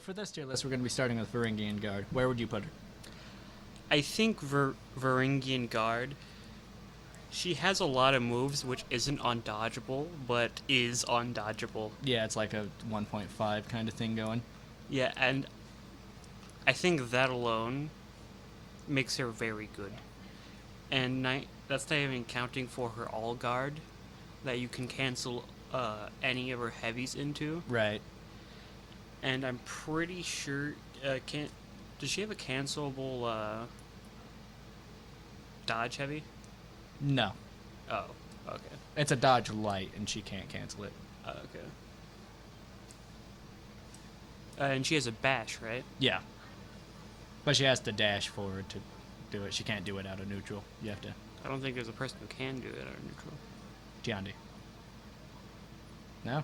for this tier list, we're going to be starting with Varangian Guard. Where would you put her? I think Varangian Guard, she has a lot of moves which isn't undodgeable, but is undodgeable. Yeah, it's like a 1.5 kind of thing going. Yeah, and I think that alone makes her very good. And that's not even counting for her All Guard, that you can cancel any of her heavies into. Right. And I'm pretty sure, does she have a cancelable dodge heavy? No. Oh, okay. It's a dodge light, and she can't cancel it. Okay. And she has a bash, right? Yeah. But she has to dash forward to do it. She can't do it out of neutral. You have to... I don't think there's a person who can do it out of neutral. Tiandi. No?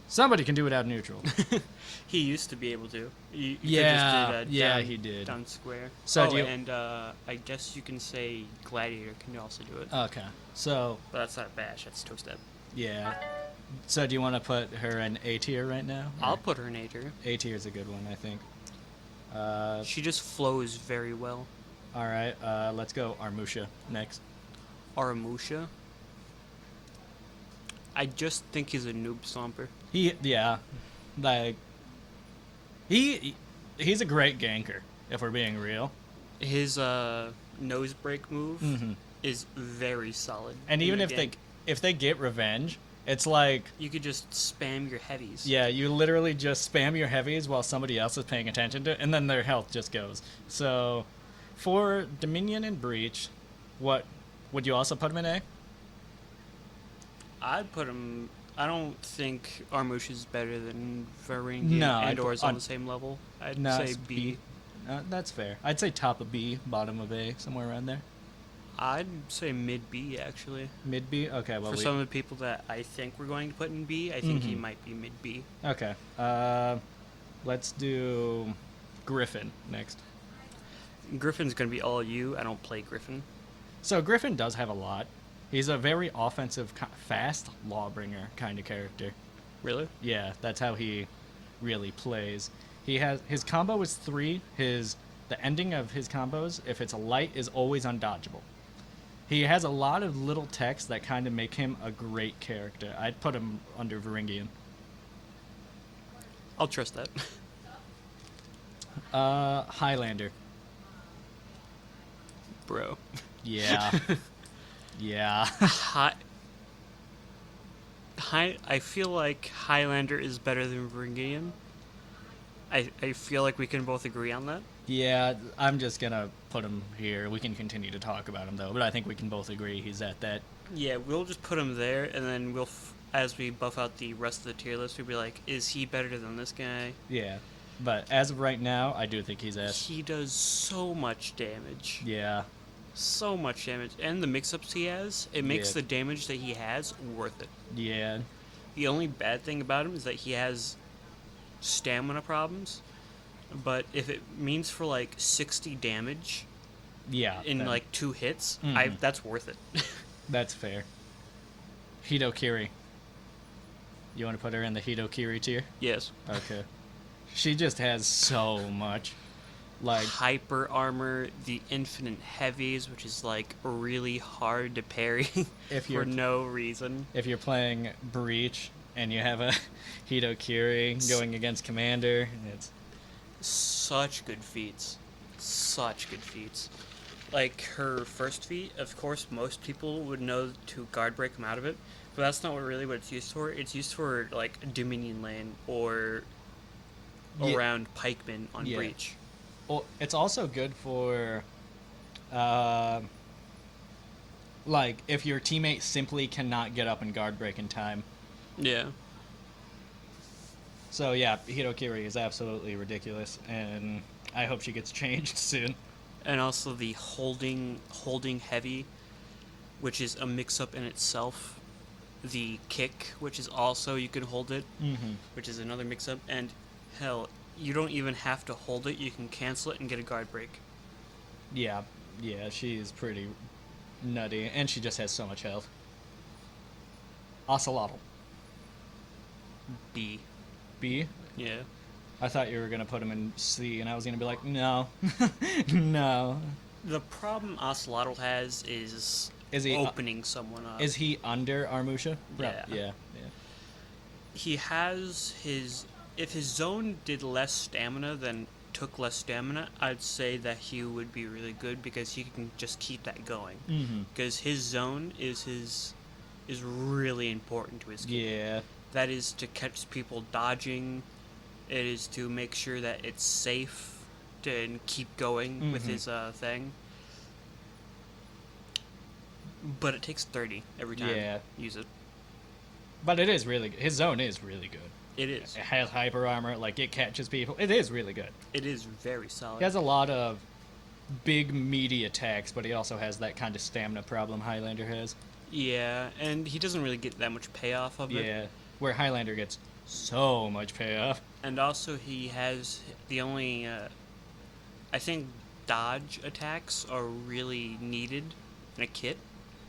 Somebody can do it out of neutral. He used to be able to. You Yeah, could just do yeah, down, he did. Down square. So do you... and I guess you can say Gladiator can also do it. Okay. So... But that's not bash, that's toe step. Yeah. So do you want to put her in A tier right now? I'll put her in A tier. A tier is a good one, I think. She just flows very well. Alright, let's go Armusha next. Aramusha. I just think he's a noob stomper. Yeah. Like... He's a great ganker, if we're being real. His nose break move is very solid. And even if they get revenge, it's like... You could just spam your heavies. Yeah, you literally just spam your heavies while somebody else is paying attention to it, and then their health just goes. So, for Dominion and Breach, what... Would you also put him in A? I'd put him... I don't think Armush is better than Varangian No, and or is on the same level. I'd say it's B. That's fair. I'd say top of B, bottom of A, somewhere around there. I'd say mid B, actually. Mid B? Okay, well, For some of the people that I think we're going to put in B, I think he might be mid B. Okay. Let's do Griffin next. Griffin's going to be all you. I don't play Griffin. So Griffin does have a lot. He's a very offensive, fast Lawbringer kind of character. Really? Yeah, that's how he really plays. His combo is 3. The ending of his combos, if it's a light, is always undodgeable. He has a lot of little techs that kind of make him a great character. I'd put him under Varangian. I'll trust that. Highlander. Bro. Yeah. Yeah. I feel like Highlander is better than Varangian. I feel like we can both agree on that. Yeah, I'm just gonna put him here. We can continue to talk about him, though, but I think we can both agree he's at that. Yeah, we'll just put him there, and then we'll, as we buff out the rest of the tier list, we'll be like, is he better than this guy? Yeah, but as of right now, I do think he's S. He does so much damage. Yeah. So much damage. And the mix-ups he has, it makes the damage that he has worth it. Yeah. The only bad thing about him is that he has stamina problems, but if it means for like 60 damage in like 2 hits, that's worth it. That's fair. Hitokiri. You want to put her in the Hitokiri tier? Yes. Okay. She just has so much. Like hyper armor, the infinite heavies, which is like really hard to parry for no reason. If you're playing Breach and you have a Hitokiri going against Commander, it's such good feats. Such good feats. Like her first feat, of course, most people would know to guard break him out of it, but that's not what it's used for. It's used for like Dominion lane or around pikemen on Breach. Well, it's also good for, like, if your teammate simply cannot get up and guard break in time. Yeah. So, yeah, Hitokiri is absolutely ridiculous, and I hope she gets changed soon. And also the holding heavy, which is a mix-up in itself. The kick, which is also, you can hold it, which is another mix-up. And, hell... You don't even have to hold it. You can cancel it and get a guard break. Yeah, she's pretty nutty, and she just has so much health. Ocelotl. B. B? Yeah. I thought you were gonna put him in C, and I was gonna be like, no, no. The problem Ocelotl has is Is he opening someone up. is he under Armusha? Yeah. Yeah. He has his. If his zone did less stamina than took less stamina, I'd say that he would be really good because he can just keep that going. Mm-hmm. Because his zone is really important to his game. Yeah. That is to catch people dodging. It is to make sure that it's safe to keep going with his thing. But it takes 30 every time Yeah. you use it. But it is really good. His zone is really good. It is. It has hyper armor, like it catches people. It is really good. It is very solid. He has a lot of big meaty attacks, but he also has that kind of stamina problem Highlander has. Yeah, and he doesn't really get that much payoff of it. Yeah. Where Highlander gets so much payoff. And also he has the only I think dodge attacks are really needed in a kit,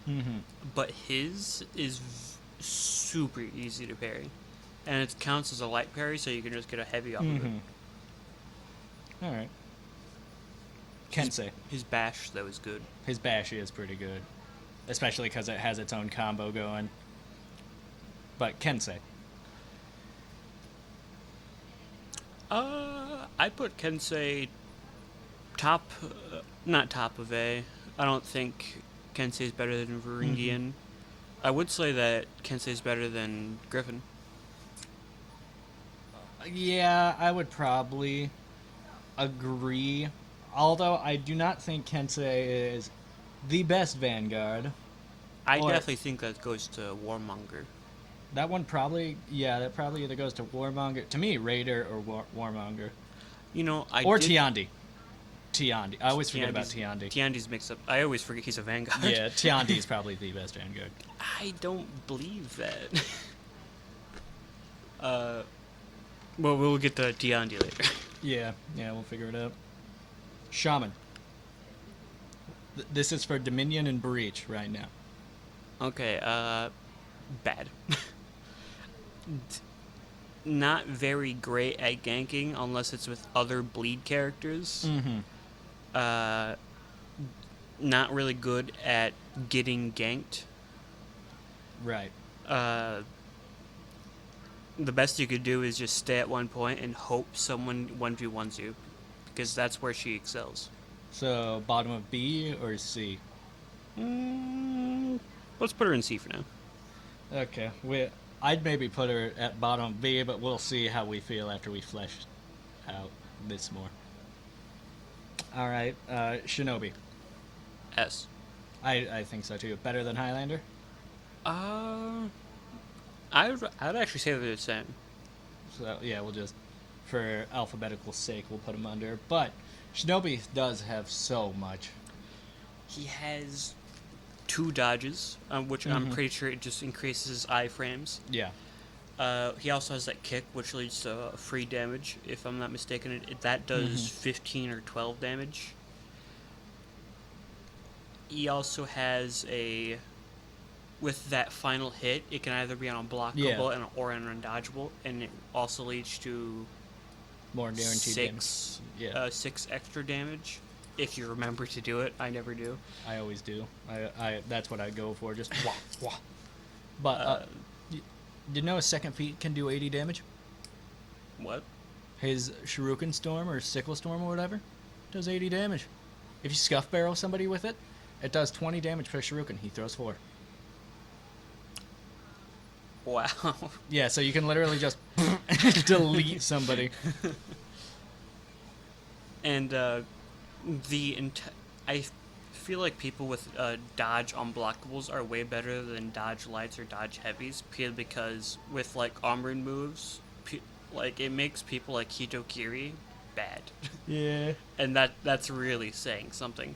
Mm-hmm. but his is super easy to parry. And it counts as a light parry, so you can just get a heavy off of it. Alright. Kensei. His bash, though, is good. His bash is pretty good. Especially because it has its own combo going. But Kensei. I put Kensei top, not top of A. I don't think Kensei is better than Varingian. I would say that Kensei is better than Griffin. Yeah, I would probably agree. Although I do not think Kensei is the best Vanguard. I Or- definitely think that goes to Warmonger. That one probably, yeah, that probably either goes to Warmonger. To me, Raider or Warmonger. You know, Or Tiandi. Tiandi. I always forget about Tiandi's- Tiandi. Tiandi's mixed up. I always forget he's a Vanguard. Yeah, Tiandi is probably the best Vanguard. I don't believe that. Well, we'll get to Tiandi later. Yeah, we'll figure it out. Shaman. This is for Dominion and Breach right now. Okay, bad. Not very great at ganking unless it's with other bleed characters. Mm-hmm. Not really good at getting ganked. Right. The best you could do is just stay at one point and hope someone 1v1s you, because that's where she excels. So, bottom of B or C? Let's put her in C for now. Okay. I'd maybe put her at bottom B, but we'll see how we feel after we flesh out this more. Alright, Shinobi. S. I think so too. Better than Highlander? I'd actually say they're the same. So, yeah, we'll just, for alphabetical sake, we'll put him under. But Shinobi does have so much. He has 2 dodges, which I'm pretty sure it just increases his iframes. Yeah. He also has that kick, which leads to free damage, if I'm not mistaken. That does 15 or 12 damage. He also has with that final hit, it can either be on unblockable or an undodgeable, and it also leads to More guaranteed damage. 6 extra damage. If you remember to do it, I never do. I always do. I that's what I go for. Just wah wah. But did you know his second feat can do 80 damage? What? His Shuriken Storm or Sickle Storm or whatever does 80 damage. If you scuff barrel somebody with it, it does 20 damage per Shuriken. He throws 4. Wow. Yeah, so you can literally just delete somebody. And I feel like people with dodge unblockables are way better than dodge lights or dodge heavies, purely because with like armored moves, like it makes people like Hitokiri bad. Yeah. And that's really saying something.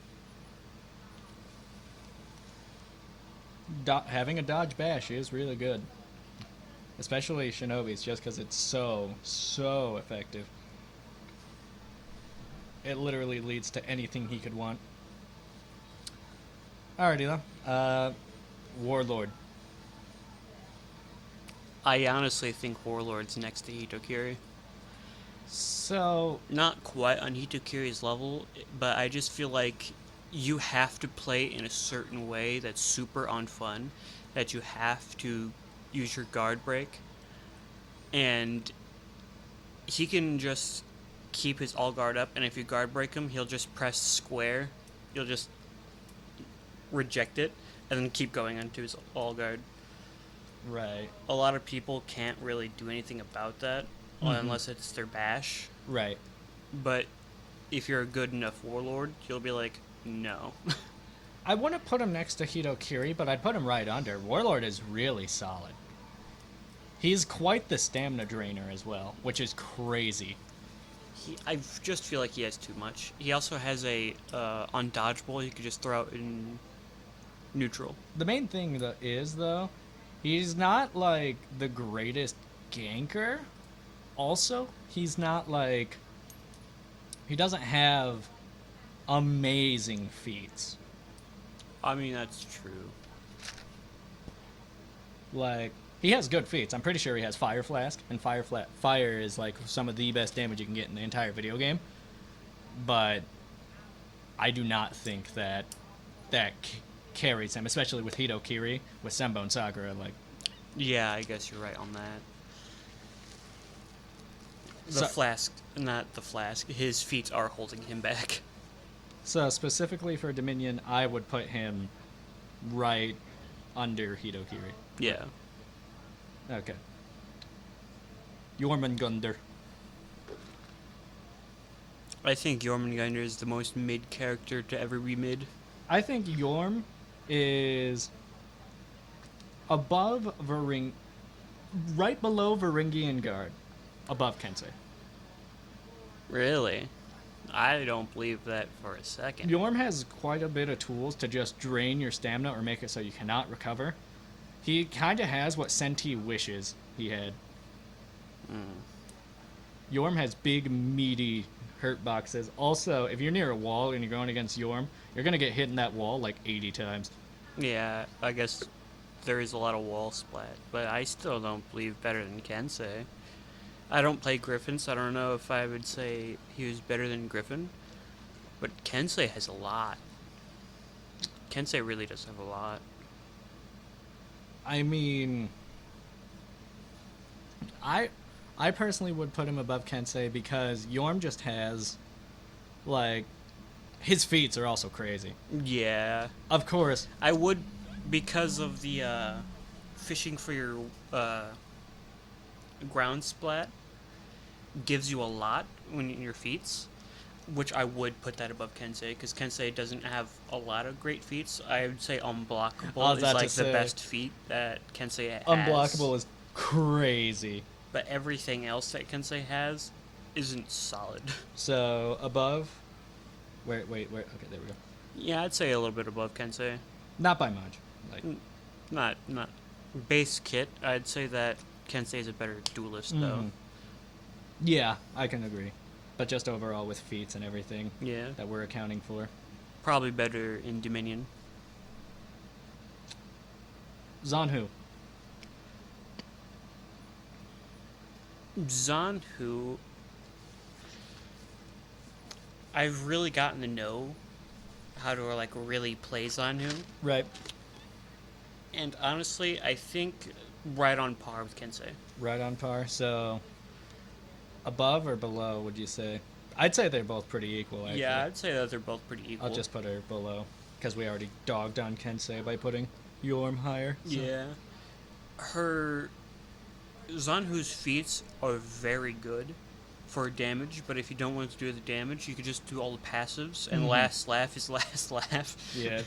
Having a dodge bash is really good. Especially Shinobi's, just because it's so effective. It literally leads to anything he could want. Alrighty then. Warlord. I honestly think Warlord's next to Hitokiri. So, Not quite on Hitokiri's level, but I just feel like you have to play in a certain way that's super on fun, that you have to use your guard break, and he can just keep his all guard up, and if you guard break him, he'll just press square. You'll just reject it, and then keep going into his all guard. right. A lot of people can't really do anything about that unless it's their bash. Right. But if you're a good enough warlord, you'll be like, no. I wouldn't put him next to Hitokiri, but I'd put him right under. Warlord is really solid. He's quite the stamina drainer as well, which is crazy. I just feel like he has too much. He also has a undodgeable you could just throw out in neutral. The main thing that is, though, he's not like the greatest ganker. Also, he's not like. He doesn't have amazing feats. I mean, that's true. Like, he has good feats. I'm pretty sure he has Fire Flask, and Fire is like some of the best damage you can get in the entire video game. But I do not think that carries him, especially with Hitokiri, with Senbone Sakura. Like, Yeah, I guess you're right on that. The So- flask, not the flask. His feet are holding him back. so specifically for Dominion, I would put him right under Hitokiri. Yeah. Okay. Jormungandr. I think Jormungandr is the most mid character to ever be mid. I think Yorm is above right below Varingian Guard, above Kensei. Really? I don't believe that for a second. Yorm has quite a bit of tools to just drain your stamina or make it so you cannot recover. He kind of has what Senti wishes he had. Yorm has big, meaty hurt boxes. Also, if you're near a wall and you're going against Yorm, you're going to get hit in that wall like 80 times. Yeah, I guess there is a lot of wall splat, but I still don't believe better than Kensei. I don't play Griffin, so I don't know if I would say he was better than Griffin, but Kensei has a lot. Kensei really does have a lot. I mean, I personally would put him above Kensei because Yorm just has, like, his feats are also crazy. Yeah, Of course, I would, because of the fishing for your ground splat gives you a lot when in your feats, which I would put that above Kensei because Kensei doesn't have a lot of great feats. I would say I Unblockable was is about to like the say, best feat that Kensei has. Unblockable is crazy. But everything else that Kensei has isn't solid. So, above. Wait. Okay, there we go. Yeah, I'd say a little bit above Kensei. Not by much. Like, Not base kit. I'd say that Kensei is a better duelist though. yeah, I can agree. But just overall with feats and everything Yeah, that we're accounting for. probably better in Dominion. Zanhu. Zanhu, I've really gotten to know how to like really play Zanhu, Right. and honestly, I think right on par with Kensei. Right on par. So, above or below, would you say? I'd say they're both pretty equal, actually. Yeah, I'd say that they're both pretty equal. I'll just put her below. Because we already dogged on Kensei by putting Yorm higher. So. Yeah, her Zanhu's feats are very good for damage, but if you don't want to do the damage, you could just do all the passives, and last laugh is last laugh. Yeah.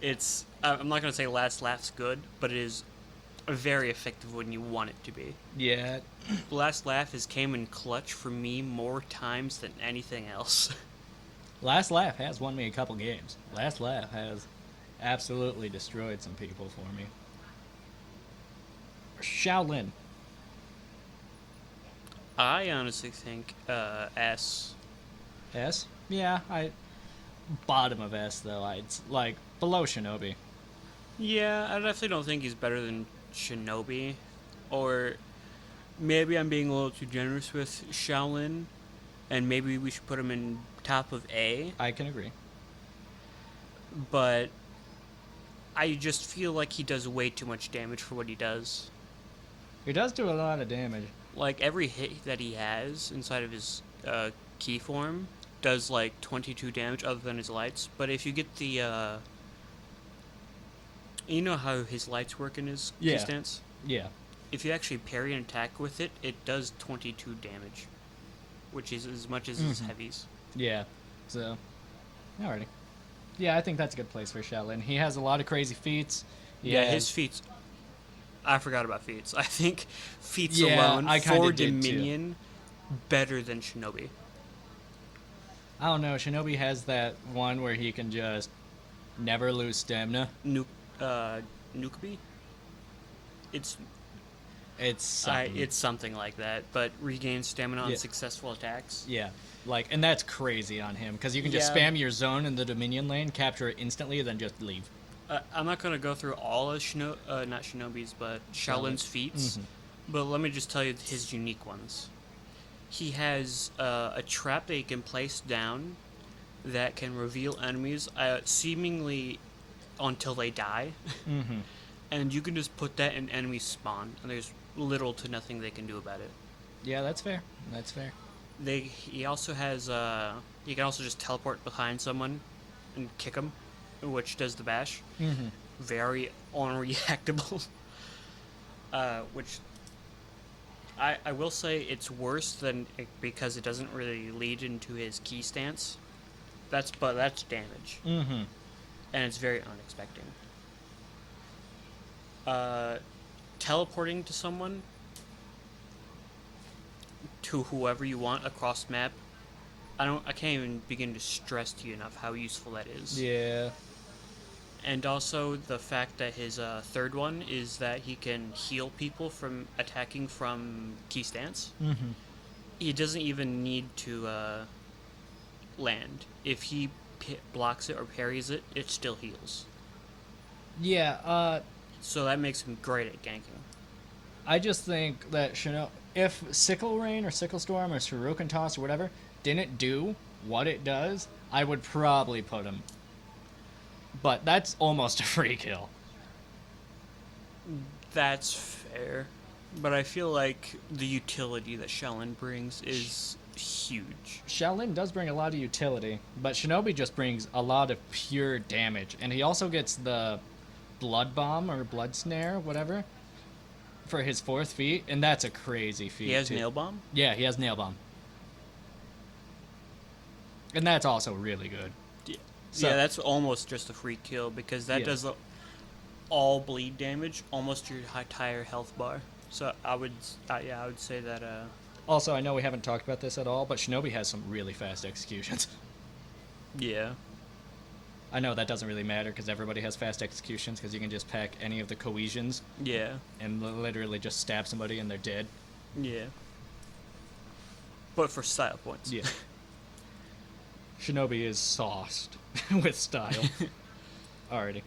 It's I'm not gonna say last laugh's good, but it is very effective when you want it to be. Yeah. Last laugh has came in clutch for me more times than anything else. Last Laugh has won me a couple games. Last Laugh has absolutely destroyed some people for me. Shaolin. I honestly think S. S? Yeah, bottom of S though. I'd like below Shinobi. Yeah, I definitely don't think he's better than Shinobi, or maybe I'm being a little too generous with Shaolin, and maybe we should put him in top of A. I can agree. But I just feel like he does way too much damage for what he does. He does do a lot of damage. Like every hit that he has inside of his key form does like 22 damage other than his lights. But if you get the you know how his lights work in his key Yeah. stance? Yeah. If you actually parry an attack with it, it does 22 damage, which is as much as his heavies. Yeah. So, alrighty. Yeah, I think that's a good place for Shaolin. He has a lot of crazy feats. Yeah, his feats. I forgot about feats. I think feats Yeah, alone I kinda for did too. Dominion better than Shinobi. I don't know. Shinobi has that one where he can just never lose stamina. Nukabi? It's It's something. it's something like that, but regains stamina on Yeah. successful attacks. Yeah, like, and that's crazy on him because you can just Yeah. spam your zone in the Dominion lane, capture it instantly, then just leave. I'm not gonna go through all of not Shinobi's, but Shaolin's feats. Mhm. But let me just tell you his unique ones. He has a trap that he can place down that can reveal enemies seemingly until they die. Mm-hmm. And you can just put that in enemy spawn, and there's little to nothing they can do about it. Yeah, that's fair. That's fair. He also has he can also just teleport behind someone and kick them, which does the bash. Mm-hmm. Very unreactable. Which I will say it's worse than because it doesn't really lead into his key stance. That's damage, Mm-hmm. and it's very unexpected. Teleporting to someone, to whoever you want across map. I can't even begin to stress to you enough how useful that is. Yeah. And also the fact that his third one is that he can heal people from attacking from key stance. Mm-hmm. He doesn't even need to land. If he blocks it or parries it, it still heals. Yeah. So that makes him great at ganking. I just think that if Sickle Rain or Sickle Storm or Shuriken Toss or whatever didn't do what it does, I would probably put him. But that's almost a free kill. That's fair. But I feel like the utility that Shaolin brings is huge. Shaolin does bring a lot of utility, but Shinobi just brings a lot of pure damage. And he also gets the Blood Bomb or Blood Snare, whatever, for his fourth feat, and that's a crazy feat. He has too. Nail Bomb? Yeah, he has Nail Bomb. And that's also really good. Yeah. So- Yeah, that's almost just a free kill because that Yeah. does all bleed damage almost to your entire health bar. So I would say that Also, I know we haven't talked about this at all, but Shinobi has some really fast executions. yeah. I know that doesn't really matter because everybody has fast executions because you can just pack any of the cohesions Yeah. and literally just stab somebody and they're dead. Yeah. But for style points. Yeah. Shinobi is sauced with style. Alrighty.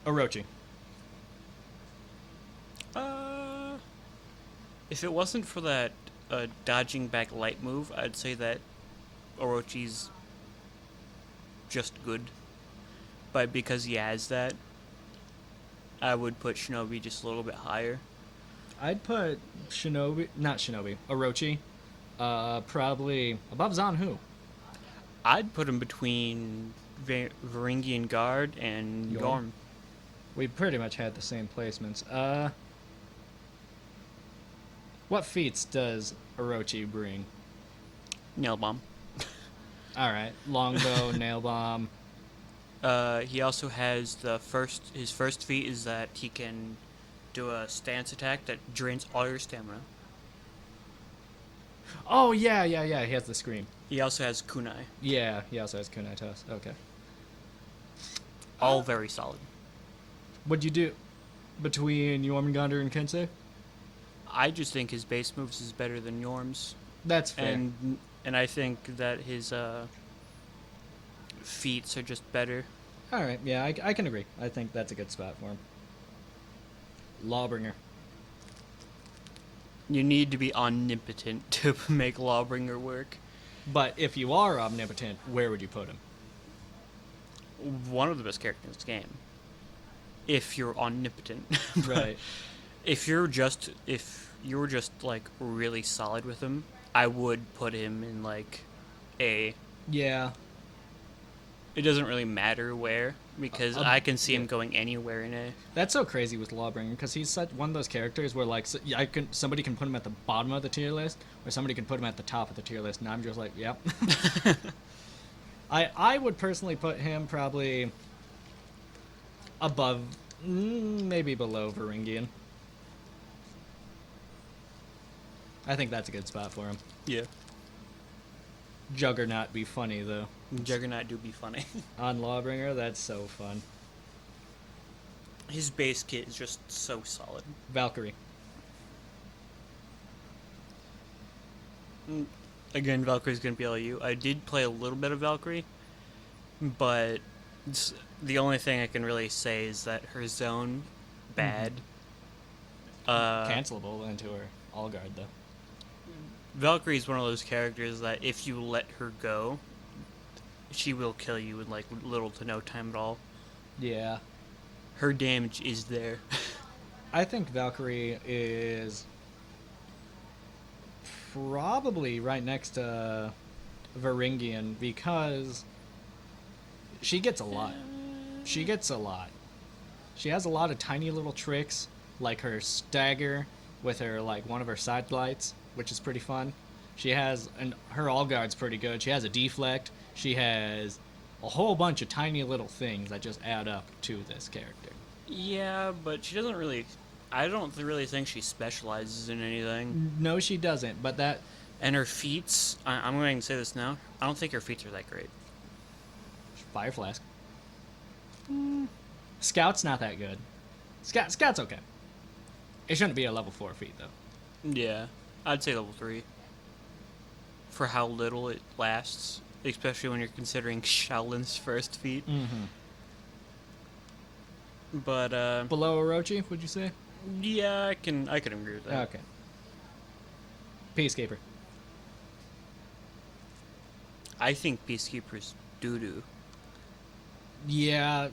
Orochi. If it wasn't for that dodging back light move, I'd say that Orochi's just good. But because he has that, I would put Shinobi just a little bit higher. I'd put Orochi, probably above Zanhu. I'd put him between Varangian Guard and Yorm. Yorm. We pretty much had the same placements. What feats does Orochi bring? Nail Bomb. Alright, Longbow, Nail Bomb. He also has his first feat is that he can do a stance attack that drains all your stamina. Oh, yeah, he has the scream. He also has Kunai. Yeah, he also has Kunai Toss. Okay. All very solid. What'd you do between Jormungandr and Kensei? I just think his base moves is better than Yorm's. That's fair. And I think that his feats are just better. Alright, yeah, I can agree. I think that's a good spot for him. Lawbringer. You need to be omnipotent to make Lawbringer work. But if you are omnipotent, where would you put him? One of the best characters in this game. If you're omnipotent. But Right. if you're just like really solid with him, I would put him in like A. Yeah. It doesn't really matter where because I can see him yeah. going anywhere in A. That's so crazy with Lawbringer because he's such one of those characters where like somebody can put him at the bottom of the tier list or somebody can put him at the top of the tier list, and I'm just like, yep. I would personally put him probably above, maybe below Varingian. I think that's a good spot for him. Yeah. Juggernaut be funny though. Juggernaut do be funny. On Lawbringer, that's so fun. His base kit is just so solid. Valkyrie. Again, Valkyrie's gonna be LU. I did play a little bit of Valkyrie, but the only thing I can really say is that her zone, bad. Cancelable into her all guard though. Valkyrie's one of those characters that if you let her go, she will kill you in like little to no time at all. Yeah. Her damage is there. I think Valkyrie is probably right next to Varingian because she gets a lot. She gets a lot. She has a lot of tiny little tricks, like her stagger with her like one of her side lights, which is pretty fun. She has, and her all guard's pretty good. She has a deflect. She has a whole bunch of tiny little things that just add up to this character. Yeah, but she doesn't really. I don't really think she specializes in anything. No, she doesn't. But that And her feats, I'm going to say this now. I don't think her feats are that great. Fire Flask. Scout's not that good. Scout's okay. It shouldn't be a level 4 feat though. Yeah, I'd say level 3. For how little it lasts, especially when you're considering Shaolin's first feat. Mm-hmm. But Below Orochi, would you say? yeah, I can agree with that. Okay. Peacekeeper. I think Peacekeeper's doo-doo. Yeah,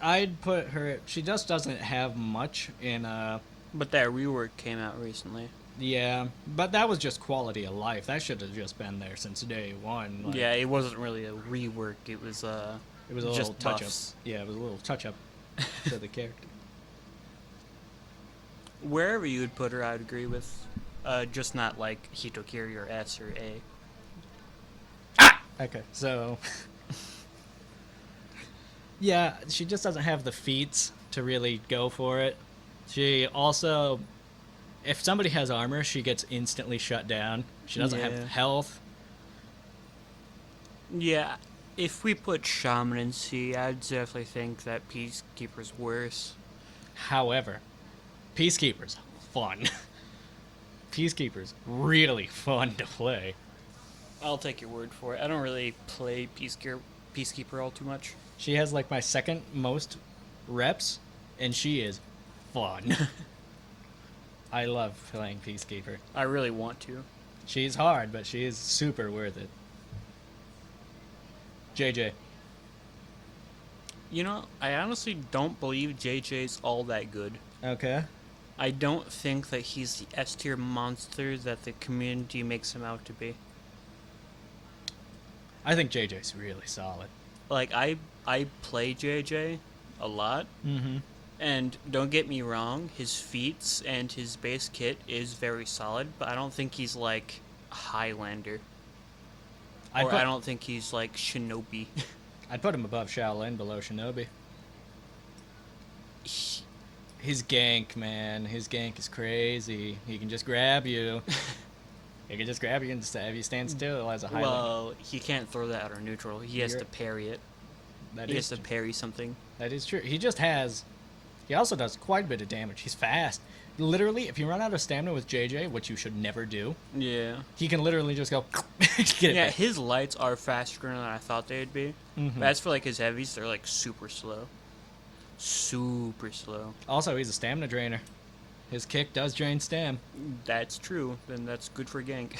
I'd put her. She just doesn't have much in. But that rework came out recently. Yeah, but that was just quality of life. That should have just been there since day one. Like, Yeah, it wasn't really a rework. It was it was a little just touch up. buffs. Yeah, it was a little touch up to the character. Wherever you would put her, I would agree with. Just not like Hitokiri or S or A. Okay, so yeah, she just doesn't have the feats to really go for it. She also, if somebody has armor, she gets instantly shut down. She doesn't Yeah. have health. Yeah, if we put Shaman in C, I'd definitely think that Peacekeeper's worse. However, Peacekeeper's fun. Peacekeeper's really fun to play. I'll take your word for it. I don't really play Peacekeeper all too much. She has like my second most reps, and she is fun. I love playing Peacekeeper. I really want to. She's hard, but she is super worth it. JJ. You know, I honestly don't believe JJ's all that good. Okay. I don't think that he's the S tier monster that the community makes him out to be. I think JJ's really solid. Like, I play JJ a lot, Mm-hmm. and don't get me wrong, his feats and his base kit is very solid, but I don't think he's like Highlander. I don't think he's like Shinobi. I'd put him above Shaolin, below Shinobi. His gank, man. His gank is crazy. He can just grab you. He can just grab you and just have you stand still as a Highlander. Well, he can't throw that out or neutral. He has to parry it. He has to parry something. That is true. He just has... He also does quite a bit of damage. He's fast. Literally, if you run out of stamina with JJ, which you should never do, Yeah. he can literally just go... get it Yeah, back. his lights are faster than I thought they'd be. Mhm. But as for like his heavies, they're like super slow. Super slow. Also, he's a stamina drainer. His kick does drain stam. That's true. Then that's good for gank.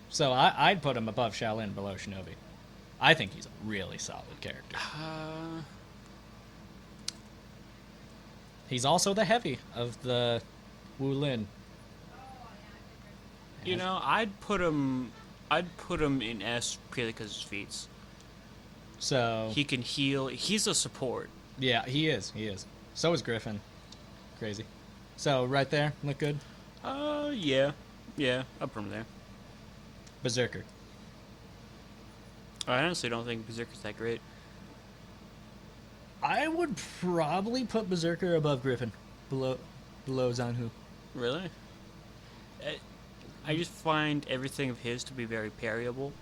So I'd put him above Shaolin, below Shinobi. I think he's a really solid character. He's also the heavy of the Wu Lin. You know, I'd put him in S purely because his feats. So He can heal. He's a support. yeah, he is. He is. So is Griffin. Crazy. So right there, look good. Yeah, I'll put him there. Berserker. I honestly don't think Berserker's that great. I would probably put Berserker above Griffin, below Zanhu. Really? I just find everything of his to be very parryable.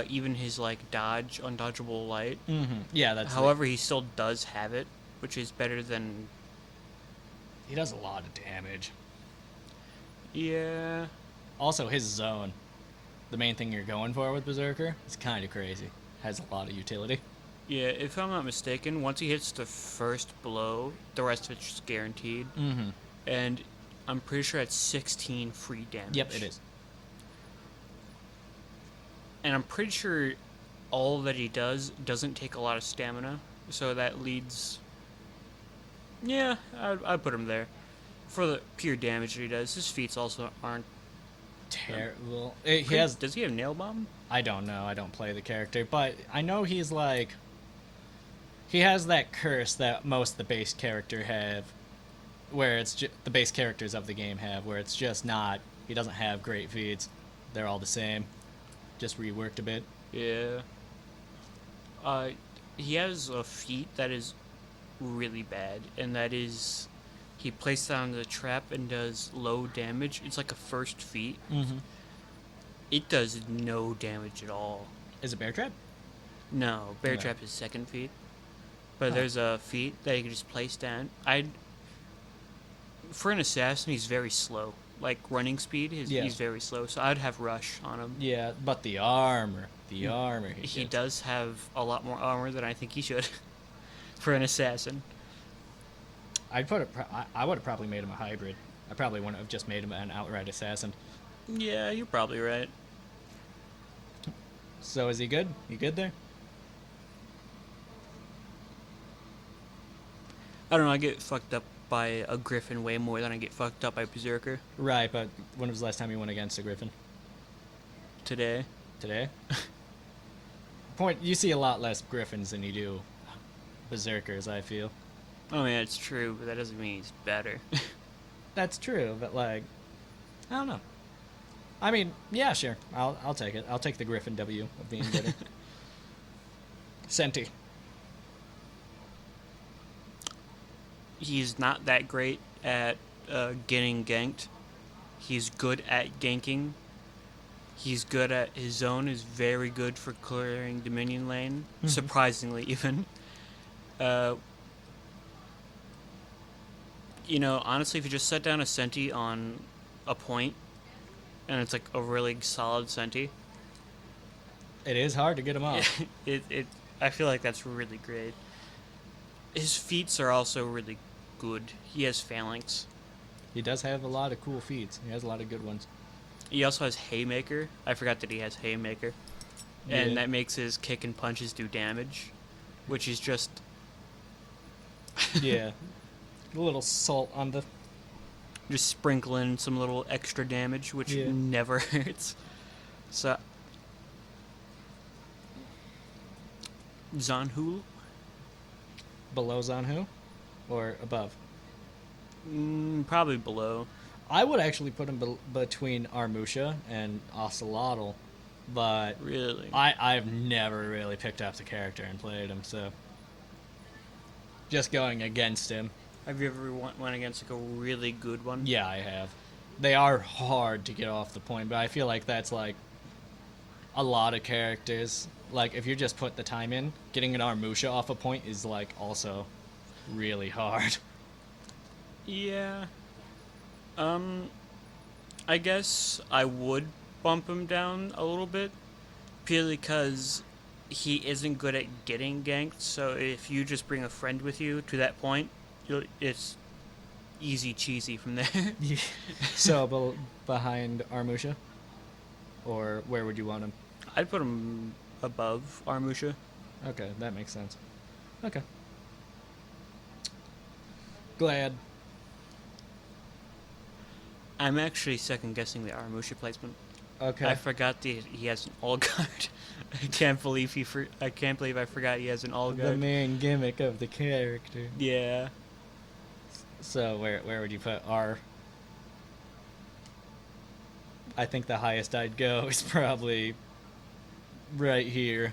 Even his like dodge, undodgeable light. Mm-hmm. Yeah, that's. However, he still does have it, which is better than. He does a lot of damage. Yeah. Also, his zone, the main thing you're going for with Berserker, is kind of crazy. Has a lot of utility. Yeah, if I'm not mistaken, once he hits the first blow, the rest of it's just guaranteed. Mm-hmm. And I'm pretty sure it's 16 free damage. Yep, it is. And I'm pretty sure all that he does doesn't take a lot of stamina, so that leads. Yeah, I'd put him there for the pure damage that he does. His feats also aren't Terrible. He has. Does he have nail bomb? I don't know. I don't play the character, but I know he's like. He has that curse that most of the base character have, where it's the base characters of the game have, where it's just not. He doesn't have great feats. They're all the same, just reworked a bit. Yeah. He has a feat that is really bad, and that is he places down the trap and does low damage. It's like a first feat. Mm-hmm. It does no damage at all. Is it Bear Trap? No, Bear No. Trap is second feat. But Huh. there's a feat that you can just place down. For an assassin, he's very slow. Like running speed, Yeah. he's very slow. So I'd have rush on him. Yeah, but the armor. He He gets. does have a lot more armor than I think he should. For an assassin. I'd put it. I would have probably made him a hybrid. I probably wouldn't have just made him an outright assassin. Yeah, you're probably right. So is he good? You good there? I don't know, I get fucked up by a Griffin way more than I get fucked up by Berserker Right, but when was the last time you went against a Griffin? today. Today? You see a lot less Griffins than you do Berserkers, I feel. Oh yeah, it's true, but that doesn't mean he's better. That's true, but like, I don't know. I mean, yeah, sure. I'll take it. I'll take the Griffin W of being better. Senti. He's not that great at getting ganked. He's good at ganking. He's good at his zone. Is very good for clearing the minion lane. Mhm. Surprisingly, even. You know, honestly, if you just set down a Senti on a point, and it's like a really solid Senti, It is hard to get him off. I feel like that's really great. His feats are also really good. He has phalanx. He does have a lot of cool feats. He has a lot of good ones. He also has Haymaker. I forgot that he has Haymaker. Yeah. And that makes his kick and punches do damage, which is just... Yeah. A little salt on the. just sprinkling some little extra damage, which Yeah. never hurts. So... Zanhul? Below Zanhu? Or above? Probably below. I would actually put him between Armusha and Ocelotl, but Really? I've never really picked up the character and played him, so just going against him. Have you ever went against like a really good one? Yeah, I have. They are hard to get off the point, but I feel like that's like a lot of characters. Like if you just put the time in, getting an Armusha off a point is like also really hard. Yeah. I guess I would bump him down a little bit, purely because he isn't good at getting ganked. So if you just bring a friend with you to that point, easy cheesy from there. Yeah. So behind Armusha, or where would you want him? I'd put him above Armusha. Okay, that makes sense. Okay. Glad. I'm actually second guessing the Armusha placement. Okay. I forgot he has an all guard. I can't believe I can't believe I forgot he has an all The guard. main gimmick of the character. Yeah. So where would you put R? I think the highest I'd go is probably right here.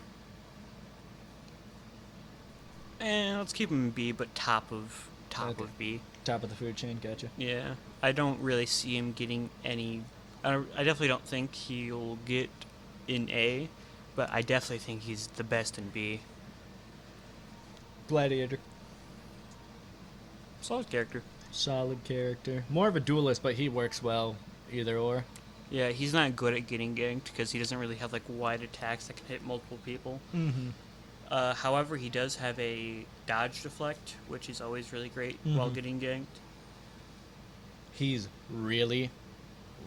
And let's keep him B, but top Okay. of B. Top of the food chain, gotcha. Yeah. I don't really see him getting any. I definitely don't think he'll get in A, but I definitely think he's the best in B. Gladiator. Solid character. Solid character. More of a duelist, but he works well either or. Yeah, he's not good at getting ganked because he doesn't really have like wide attacks that can hit multiple people. Mm-hmm. However, he does have a dodge deflect, which is always really great while Mhm. getting ganked. He's really,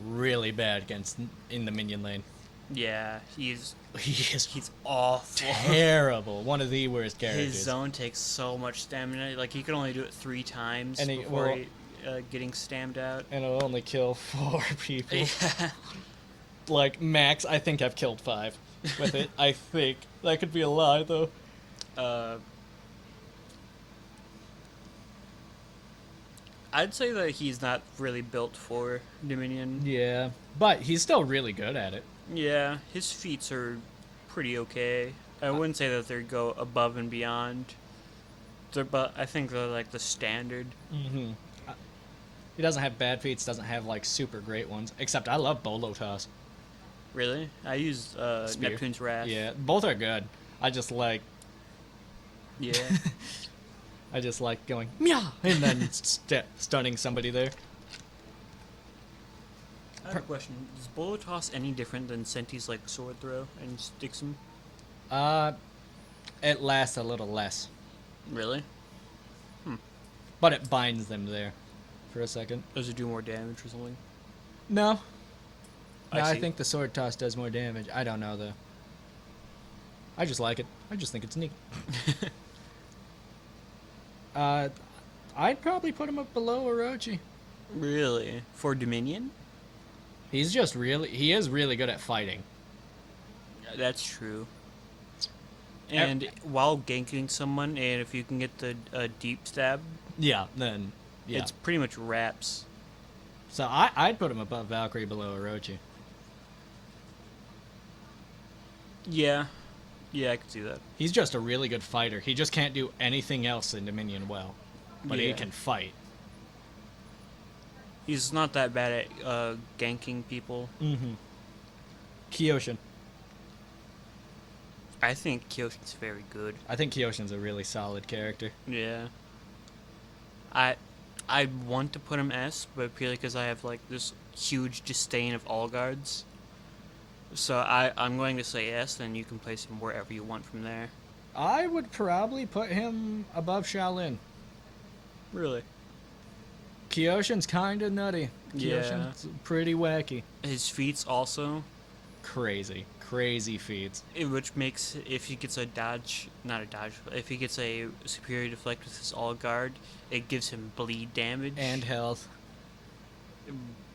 really bad against in the minion lane. Yeah, he's He's awful. terrible. One of the worst His characters. zone takes so much stamina. Like he can only do it 3 times And before getting stammed out. And it'll only kill 4 people. Yeah. Like, max, I think I've killed 5 with it. I think. That could be a lie, though. I'd say that he's not really built for Dominion. Yeah. But he's still really good at it. Yeah, his feats are pretty okay. I wouldn't say that they go above and beyond. But I think they're like the standard. Mm-hmm. He doesn't have bad feats, doesn't have, like, super great ones. Except I love Bolo Toss. Really? I use Spear. Neptune's Wrath. Yeah, both are good. I just like... Yeah. I just like going, meow, and then stunning somebody there. I have a question. Is Bolo Toss any different than Senti's like sword throw and sticks him? It lasts a little less. Really? But it binds them there for a second. Does it do more damage or something? No. I I see. think the sword toss does more damage. I don't know, though. I just like it. I just think it's neat. I'd probably put him up below Orochi. Really? For Dominion? He is really good at fighting. That's true. And while ganking someone, and if you can get the deep stab, Yeah, then, yeah. it's pretty much wraps. So I'd put him above Valkyrie, below Orochi. Yeah. Yeah, I could see that. He's just a really good fighter. He just can't do anything else in Dominion well. But he Yeah. can fight. He's not that bad at ganking people. Mm-hmm. Kyoshin. I think Kyoshin's very good. I think Kyoshin's a really solid character. Yeah. I want to put him S, but purely because I have like this huge disdain of all guards. So I'm going to say S, then you can place him wherever you want from there. I would probably put him above Shaolin. Really? Kyoshin's kind of nutty. Yeah. Kyoshin's pretty wacky. His feats also, Crazy feats. which makes if he gets a dodge, not a dodge, but if he gets a superior deflect with his all guard, it gives him bleed damage. And health.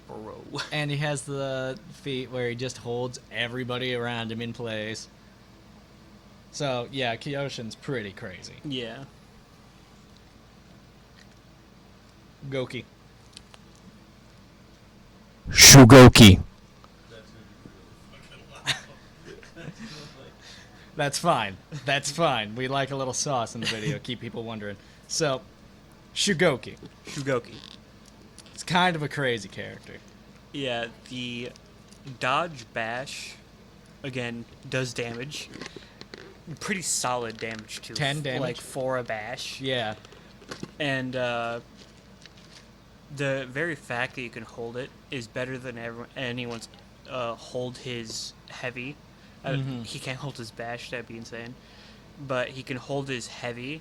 Bro. And he has the feat where he just holds everybody around him in place. So, yeah, Kyoshin's pretty crazy. Yeah. Goki. Shugoki. That's fine. That's fine. We like a little sauce in the video. Keep people wondering. So, Shugoki. Shugoki. It's kind of a crazy character. Yeah, the dodge bash, again, does damage. Pretty solid damage, too. 10 damage? Like, for a bash. Yeah. And, the very fact that you can hold it is better than anyone's hold his heavy. Mhm. He can't hold his bash, that'd be insane. But he can hold his heavy.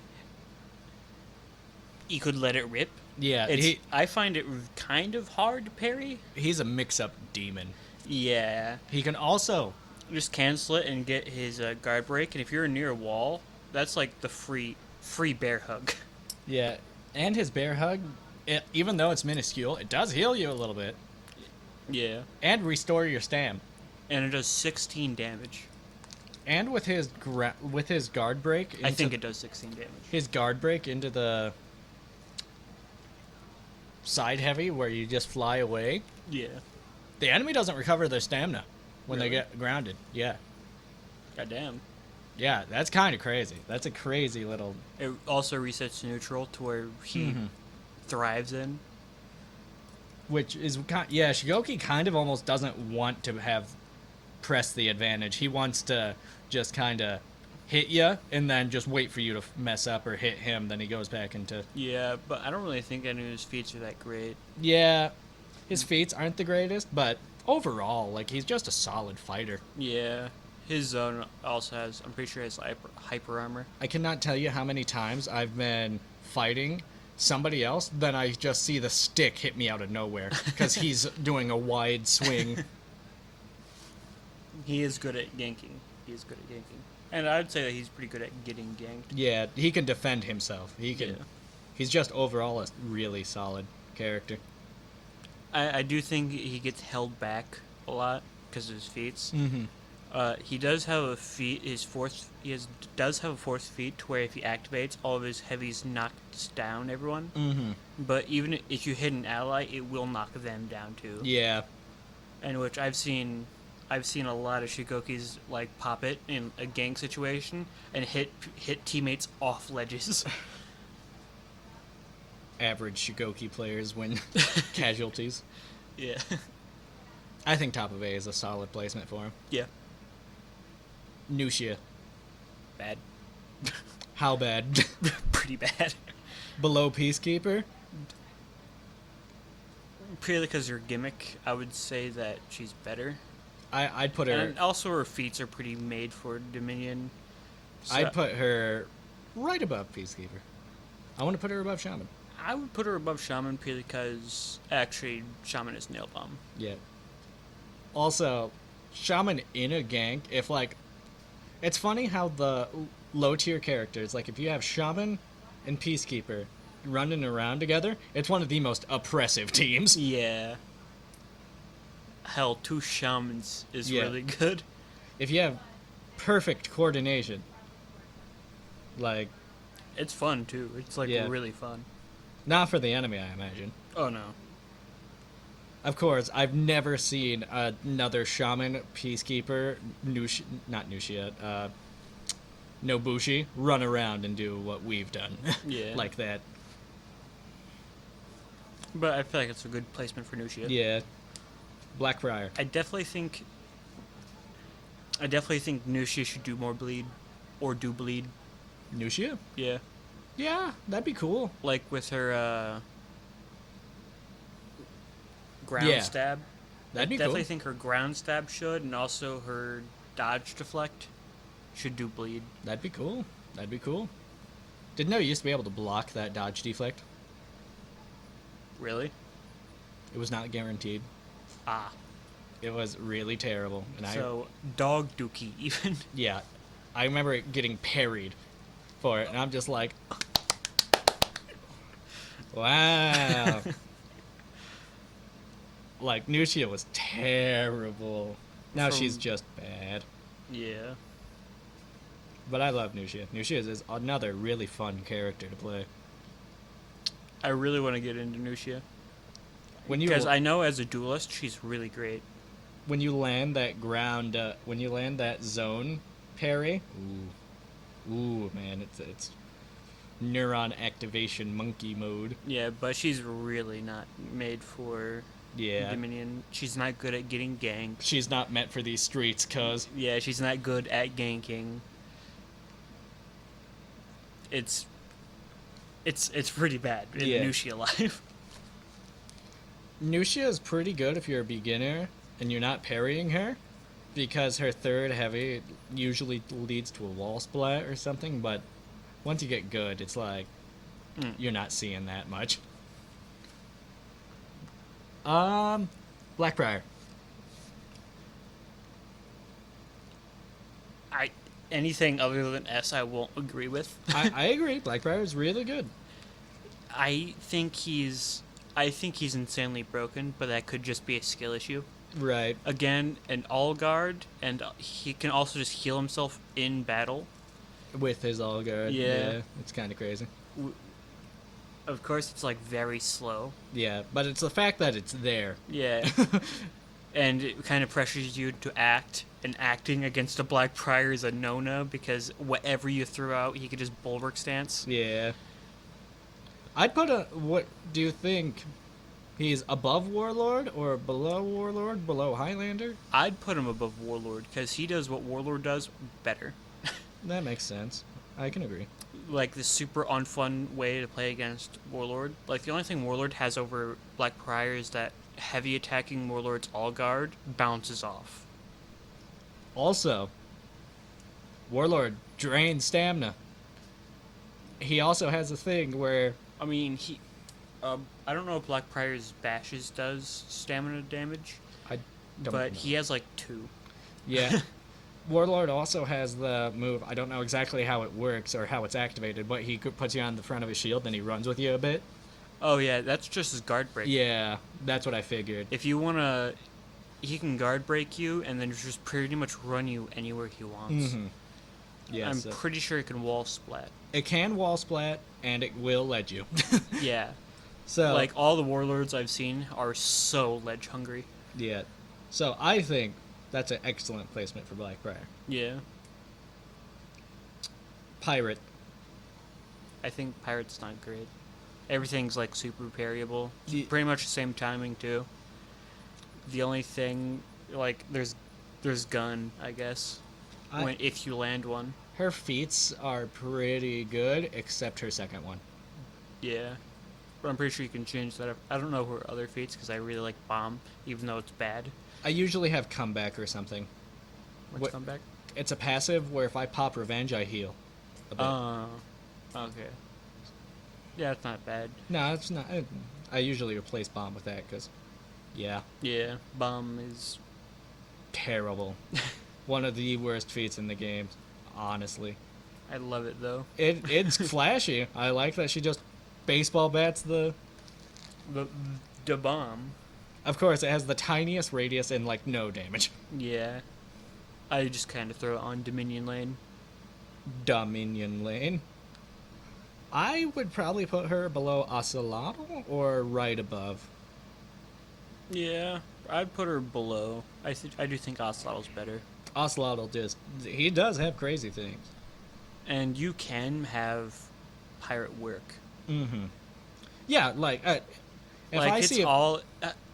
He could let it rip, Yeah, I find it kind of hard to parry. he's a mix-up demon. Yeah, He can also, just cancel it and get his guard break, and if you're near a wall, that's like the free bear hug. yeah, and his bear hug, even though it's minuscule, it does heal you a little bit Yeah, and restore your stam. and it does 16 damage. And with his guard break, I think it does 16 damage. his guard break into the side heavy where you just fly away. Yeah. The enemy doesn't recover their stamina when they Really? get grounded. Yeah. Goddamn. Yeah, that's kind of crazy. That's a crazy little. It also resets to neutral to where he thrives in. Which is. Yeah, Shigoki kind of almost doesn't want to have press the advantage. He wants to just kind of hit you and then just wait for you to mess up or hit him. Then he goes back into. Yeah, but I don't really think any of his feats are that great. Yeah, his feats aren't the greatest, but overall, like, he's just a solid fighter. Yeah. His zone also has, I'm pretty sure, has hyper armor. I cannot tell you how many times I've been fighting somebody else, then I just see the stick hit me out of nowhere because he's doing a wide swing. He is good at ganking. And I'd say that he's pretty good at getting ganked. Yeah, he can defend himself. He can. Yeah. He's just overall a really solid character. I do think he gets held back a lot because of his feats. Mm-hmm. He does have a feat. Does have a fourth feat to where if he activates, all of his heavies knocks down everyone. Mm-hmm. But even if you hit an ally, it will knock them down too. Yeah. And which I've seen a lot of Shigokis like pop it in a gank situation and hit teammates off ledges. Average Shigoki players win casualties. Yeah. I think top of A is a solid placement for him. Yeah. Nushia. Bad. How bad? Pretty bad. Below Peacekeeper? Purely because her gimmick, I would say that she's better. I'd put her. And also her feats are pretty made for Dominion. I'd put her right above Peacekeeper. I want to put her above Shaman. I would put her above Shaman purely because actually Shaman is nail bomb. Yeah. Also, Shaman in a gank, if like. It's funny how the low tier characters, like if you have Shaman and Peacekeeper running around together, it's one of the most oppressive teams. Yeah. Hell, 2 Shamans is Yeah. really good. If you have perfect coordination, like, It's fun too. It's like Yeah. really fun. not for the enemy, I imagine. Oh no. Of course, I've never seen another Shaman, Peacekeeper, not Nushia, Nobushi, run around and do what we've done. Yeah. Like that. But I feel like it's a good placement for Nushia. Yeah. Blackfriar. I definitely think Nushia should do more bleed, or do bleed. Nushia? Yeah. Yeah, that'd be cool. Like with her ground Yeah. stab. That'd be I definitely cool. think her ground stab should, and also her dodge deflect should do bleed. That'd be cool. That'd be cool. Didn't know you used to be able to block that dodge deflect. Really? It was not guaranteed. Ah. It was really terrible. And So dog dookie even. yeah, I remember it getting parried for it, and I'm just like, wow. Like, Nushia was terrible. Now From- she's just bad. Yeah. But I love Nushia. Nushia is another really fun character to play. I really want to get into Nushia. When you Because I know as a duelist, she's really great. when you land that when you land that zone parry, ooh, man, it's neuron activation monkey mode. Yeah, but she's really not made for Yeah, Dominion. She's not good at getting ganked. she's not meant for these streets, cuz. Yeah, she's not good at ganking. It's pretty bad in Yeah. Nushia life. Nushia is pretty good if you're a beginner and you're not parrying her, because her third heavy usually leads to a wall splat or something, but once you get good, it's like, you're not seeing that much. Blackbriar. I anything other than S, I won't agree with. I agree. Blackbriar is really good. I think he's insanely broken, but that could just be a skill issue. Right. Again, an all guard, and he can also just heal himself in battle. With his all guard. Yeah. Yeah. It's kind of crazy. Of course, it's like very slow. Yeah, but it's the fact that it's there. Yeah. And it kind of pressures you to act, and acting against a Black Prior is a no-no because whatever you throw out, he could just bulwark stance. Yeah. I'd put a. What do you think? He's above Warlord or below Warlord? Below Highlander? I'd put him above Warlord because he does what Warlord does better. That makes sense. I can agree. Like the super unfun way to play against Warlord. Like the only thing Warlord has over Black Prior is that heavy attacking Warlord's all guard bounces off. Also, Warlord drains stamina. He also has a thing where I mean, I don't know if Black Prior's bashes does stamina damage, I don't but know. he has like 2. Yeah. Warlord also has the move. I don't know exactly how it works or how it's activated, but he puts you on the front of his shield and he runs with you a bit. Oh yeah, that's just his guard break. Yeah, that's what I figured. If you wanna, he can guard break you and then just pretty much run you anywhere he wants. Mm-hmm. Yeah, I'm pretty sure he can wall splat. it can wall splat and it will let you. Yeah. So Like all the warlords I've seen are so ledge hungry. yeah, so I think that's an excellent placement for Blackbriar. Yeah. Pirate. I think Pirate's not great. Everything's like super parryable. Ye- Pretty much the same timing too. The only thing, like, there's gun, I guess. If you land one. Her feats are pretty good, except her second one. Yeah. But I'm pretty sure you can change that up. I don't know her other feats because I really like Bomb, even though it's bad. I usually have comeback or something. What's What- comeback? It's a passive where if I pop revenge, I heal. A bit. Okay. Yeah, it's not bad. No, it's not. I usually replace bomb with that because, yeah, Yeah, Bomb is... terrible. One of the worst feats in the game, honestly. I love it, though. It's flashy. I like that she just baseball bats the. The Bomb. Of course, it has the tiniest radius and like no damage. Yeah. I just kind of throw it on Dominion Lane. Dominion Lane. I would probably put her below Ocelotl or right above. Yeah, I'd put her below. I do think Ocelotl's better. Ocelotl he does have crazy things. And you can have pirate work. Mm-hmm. Yeah, like if Like I it's see all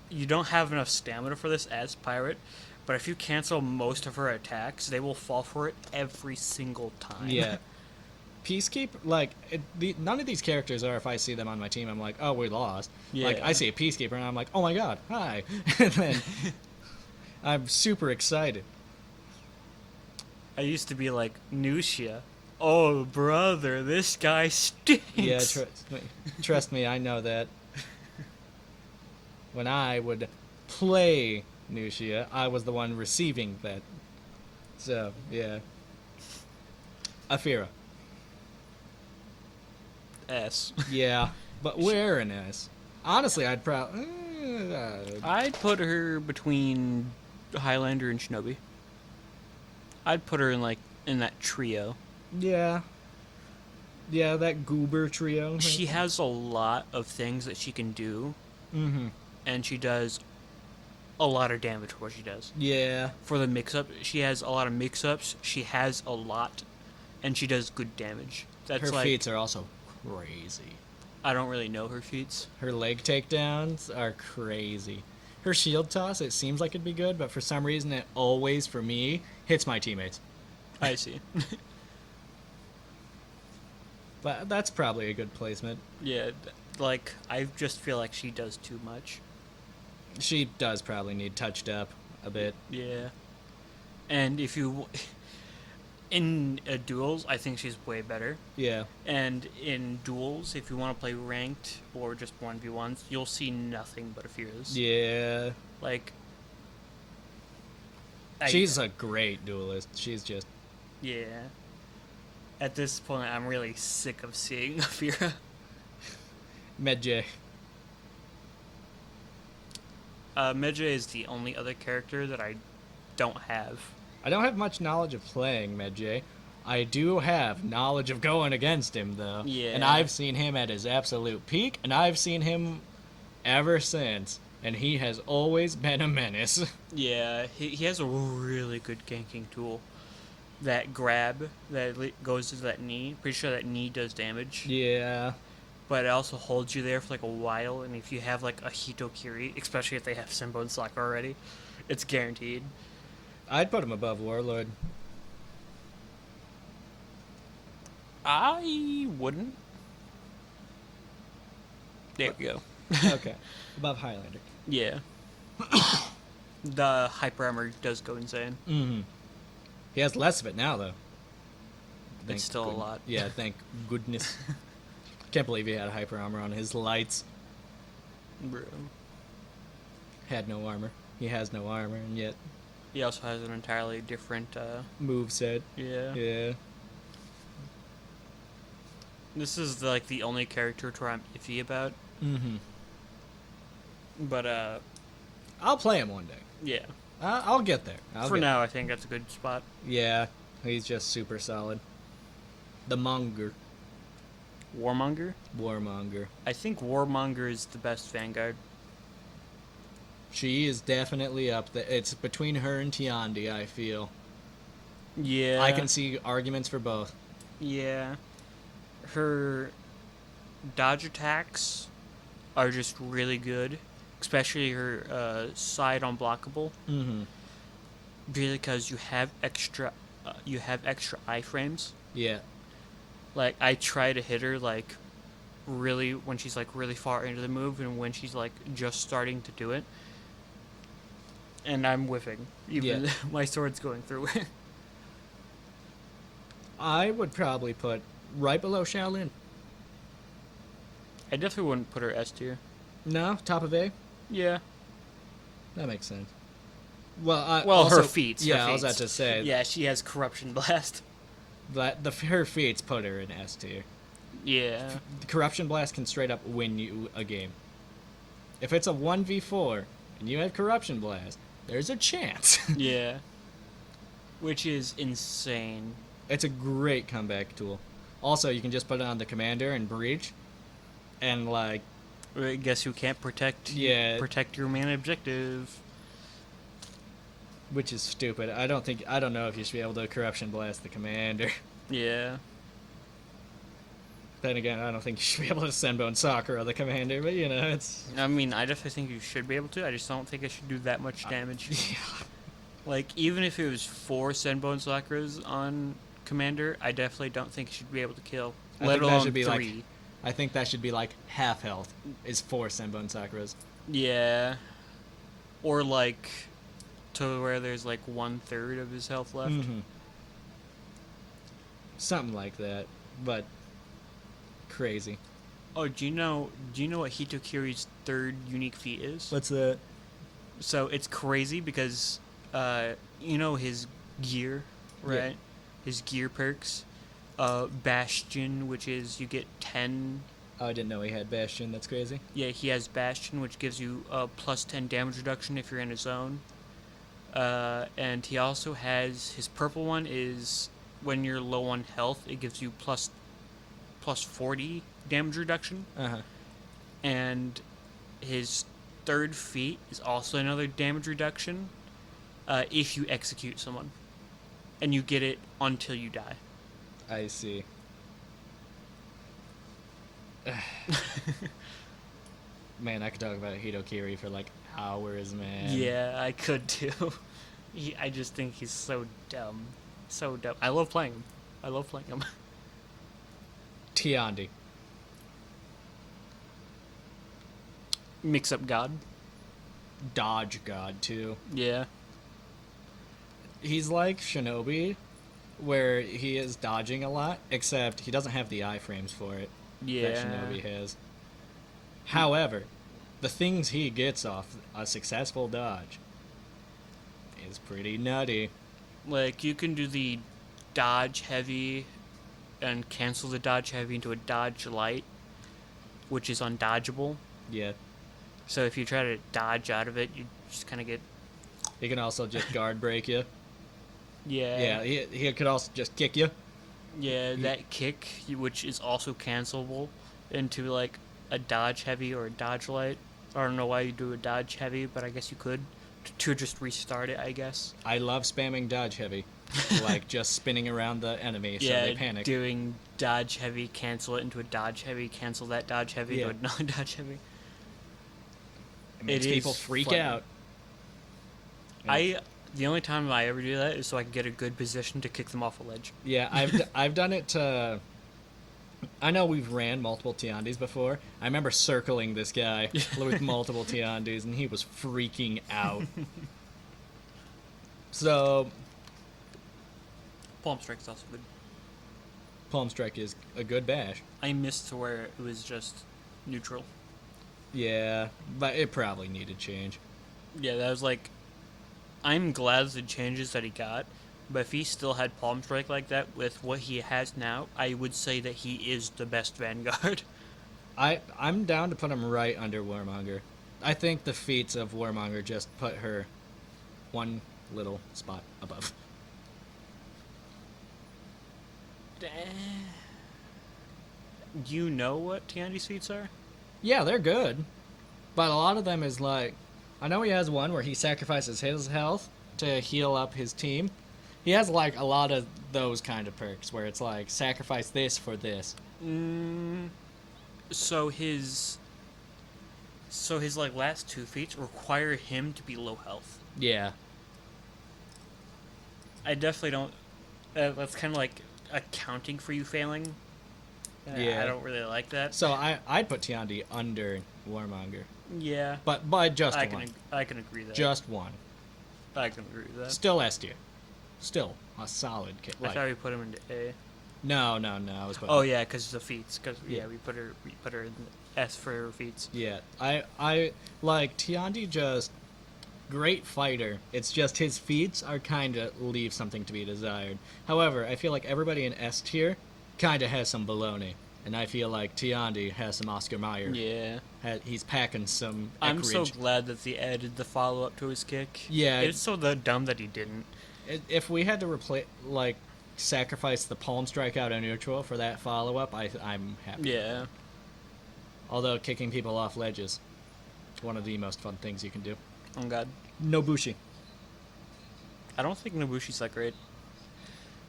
you don't have enough stamina for this as pirate, but if you cancel most of her attacks, they will fall for it every single time. yeah. Peacekeeper, like, none of these characters are, if I see them on my team, I'm like, oh, we lost. Like, Yeah. I see a Peacekeeper, and I'm like, oh my god, hi. And then I'm super excited. I used to be like, Nucia, oh brother, this guy stinks. Yeah, trust me, I know that. When I would play Nucia, I was the one receiving that. So, yeah. Afira. S. Yeah, but where an S? Honestly, I'd probably... I'd put her between Highlander and Shinobi. I'd put her in that trio. yeah. Yeah, that goober trio. She has a lot of things that she can do, Mm-hmm. and she does a lot of damage for what she does. Yeah. For the mix-up, she has a lot of mix-ups. She has a lot, and she does good damage. That's Her like feats are also crazy. I don't really know her feats. Her leg takedowns are crazy. Her shield toss, it seems like it'd be good, but for some reason it always, for me, hits my teammates. I see. But that's probably a good placement. Yeah, like I just feel like she does too much. She does probably need touched up a bit. Yeah, and if In duels, I think she's way better. Yeah. And in duels, if you want to play ranked or just 1v1s, you'll see nothing but Afiras. Yeah. Like, She's a great duelist. She's just... Yeah. At this point, I'm really sick of seeing Afira. Medjay. Medjay is the only other character that I don't have. I don't have much knowledge of playing Medjay. I do have knowledge of going against him, though. Yeah. And I've seen him at his absolute peak, and I've seen him ever since. And he has always been a menace. Yeah, he has a really good ganking tool. That grab that goes to that knee, pretty sure that knee does damage. Yeah. But it also holds you there for like a while, and if you have like a Hitokiri, especially if they have Senbon Sakura already, it's guaranteed. I'd put him above Warlord. I wouldn't. There we go. Okay. Above Highlander. Yeah. The hyper armor does go insane. Mm-hmm. He has less of it now, though. It's still a lot. Yeah, thank goodness. Can't believe he had hyper armor on his lights. Bro. Had no armor. He has no armor, and yet... He also has an entirely different, moveset. Yeah. Yeah. This is, like, the only character tour I'm iffy about. Mm-hmm. But, I'll play him one day. yeah. I'll get there. For now, I think that's a good spot. Yeah, he's just super solid. The Monger. Warmonger? Warmonger. I think Warmonger is the best Vanguard. She is definitely up there. It's between her and Tiandi, I feel. Yeah. I can see arguments for both. Yeah. Her dodge attacks are just really good. Especially her side unblockable. Mm-hmm. Because you have extra iframes. Yeah. Like, I try to hit her, like, really, when she's, like, really far into the move, and when she's, like, just starting to do it. And I'm whiffing. Even my sword's going through it. I would probably put right below Shaolin. I definitely wouldn't put her S tier. No? Top of A? Yeah. That makes sense. Well, Her feats. Yeah, her I was feats. about to say. Yeah, she has Corruption Blast. Her feats put her in S tier. Yeah. The Corruption Blast can straight up win you a game. If it's a 1v4 and you have Corruption Blast, there's a chance. Yeah. Which is insane. It's a great comeback tool. Also, you can just put it on the commander and breach, and like... I guess who can't protect your main objective. Which is stupid. I don't know if you should be able to Corruption Blast the commander. Yeah. Then again, I don't think you should be able to Senbon Sakura the commander, but you know, it's... I mean, I definitely think you should be able to. I just don't think it should do that much damage. Yeah. Like, even if it was 4 Senbon Sakuras on Commander, I definitely don't think it should be able to kill. Let alone 3. I think that should be like half health is 4 Senbon Sakuras. Yeah. Or like to where there's like 1/3 of his health left. Mm-hmm. Something like that, but crazy. Oh, do you know what Hitokiri's 3rd unique feat is? What's that? So it's crazy because you know his gear, right? Yeah. His gear perks. Bastion, which is you get 10. Oh, I didn't know he had Bastion. That's crazy. Yeah, he has Bastion, which gives you a plus 10 damage reduction if you're in a zone. And he also has his purple one is when you're low on health, it gives you plus 40 damage reduction. Uh-huh. And his 3rd feat is also another damage reduction if you execute someone. And you get it until you die. I see. Man, I could talk about Hitokiri for like hours, man. Yeah, I could too. I just think he's so dumb. So dumb. I love playing him. Tiandi. Mix up God. Dodge God, too. Yeah. He's like Shinobi where he is dodging a lot, except he doesn't have the iframes for it that Yeah. Shinobi has. However, the things he gets off a successful dodge is pretty nutty. Like, you can do the dodge heavy and cancel the dodge heavy into a dodge light, which is undodgeable. Yeah. So if you try to dodge out of it, you just kind of get. He can also just guard break you. Yeah. Yeah, he could also just kick you. Yeah, that kick, which is also cancelable into like a dodge heavy or a dodge light. I don't know why you do a dodge heavy, but I guess you could to just restart it, I guess. I love spamming dodge heavy. Like just spinning around the enemy so Yeah, they panic. doing dodge heavy, cancel it into a dodge heavy, cancel that dodge heavy Yeah. into a non-dodge heavy. It makes It people is freak funny. out. The only time I ever do that is so I can get a good position to kick them off a ledge. Yeah, I've done it to. I know we've ran multiple Tiandis before. I remember circling this guy with multiple Tiandis, and he was freaking out. So, Palm strike is also good. Palm Strike is a good bash. I missed to where it was just neutral. Yeah, but it probably needed change. Yeah, that was like, I'm glad the changes that he got, but if he still had palm strike like that with what he has now, I would say that he is the best Vanguard. I'm down to put him right under Warmonger. I think the feats of Warmonger just put her one little spot above. You know what Tiandi's feats are? Yeah, they're good, but a lot of them is like, I know he has one where he sacrifices his health to heal up his team. He has like a lot of those kind of perks where it's like sacrifice this for this. So his like last two feats require him to be low health. Yeah, I definitely don't. That's kind of like accounting for you failing. Yeah. I don't really like that. so I'd put Tiandi under Warmonger, Yeah, but by just I one, can agree that. just one. I can agree with that. Still S tier, still a solid kit. I thought we put him into A. No, I was. Oh yeah, because the feats. Because Yeah. we put her in S for her feats. Yeah, I like Tiandi. Just great fighter. It's just his feats are kind of leave something to be desired. However, I feel like everybody in S tier kind of has some baloney, and I feel like Tiandi has some Oscar Mayer. Yeah. He's packing some. I'm so acreage. glad that they added the follow up to his kick. Yeah. It's so dumb that he didn't. If we had to replace sacrifice the palm strike out of neutral for that follow up, I'm happy. Yeah. Although kicking people off ledges, one of the most fun things you can do. Oh god. Nobushi. I don't think Nobushi's that great.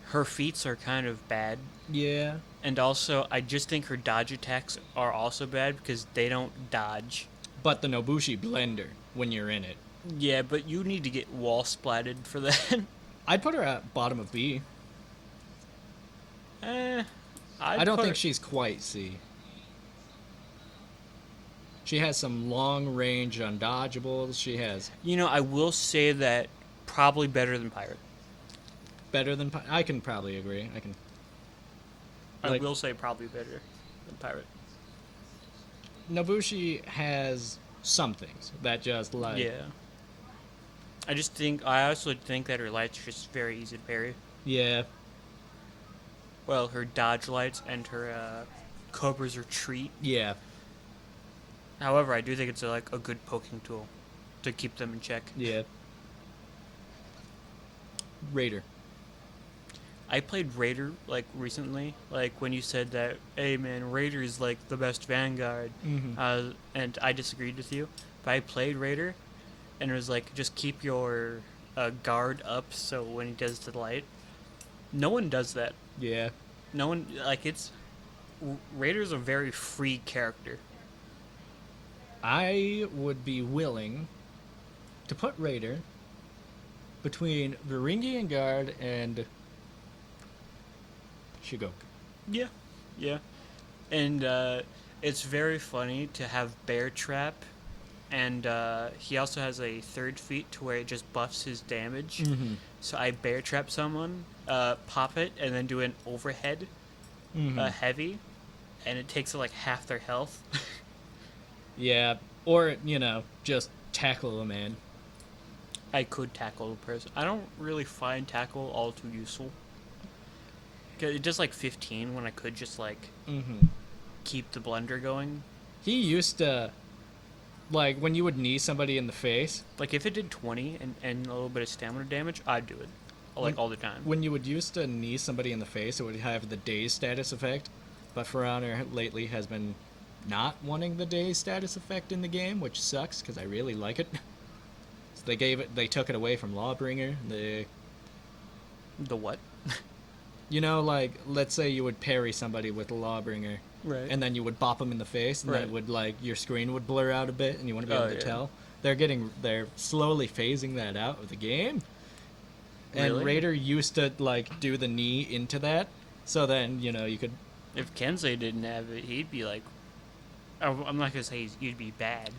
Her feats are kind of bad. Yeah. And also, I just think her dodge attacks are also bad because they don't dodge. But the Nobushi blender when you're in it. Yeah, but you need to get wall splatted for that. I'd put her at bottom of B. I don't think she's quite C. She has some long range undodgeables. She has You know, I will say that probably better than Pirate. better than I can probably agree. I Like- will say probably better than Pirate. Nobushi has some things that just like Yeah. I also think that her lights are just very easy to parry. yeah. Well, her dodge lights and her Cobra's retreat. Yeah. However, I do think it's a good poking tool to keep them in check. Yeah. Raider. I played Raider recently, when you said that, hey man, Raider is the best Vanguard, and I disagreed with you. But I played Raider, and it was just keep your guard up so when he does the light. No one does that. Yeah. No one Raider's a very free character. I would be willing to put Raider between Varangian Guard and Shigoku. Yeah, yeah, and it's very funny to have Bear Trap and he also has a third feat to where it just buffs his damage. Mm-hmm. So I bear trap someone, pop it, and then do an overhead Mm-hmm. heavy, and it takes like half their health. Yeah, or just tackle a man. I could tackle the person. I don't really find tackle all too useful. 'Cause it does like 15 when I could just like Mm-hmm. keep the blender going. He used to, like, when you would knee somebody in the face. Like if it did 20 and a little bit of stamina damage, I'd do it. Like all the time. When you would used to knee somebody in the face, it would have the daze status effect. But For Honor lately has been not wanting the daze status effect in the game, which sucks because I really like it. So they took it away from Lawbringer. The what? Like, let's say you would parry somebody with a Lawbringer, Right. and then you would bop them in the face, and then Right. it would, like, your screen would blur out a bit, and you wouldn't be able to yeah. tell. They're slowly phasing that out of the game. And Really? Raider used to, like, do the knee into that, so then, you could... If Kensei didn't have it, he'd be like, I'm not gonna say he'd be bad,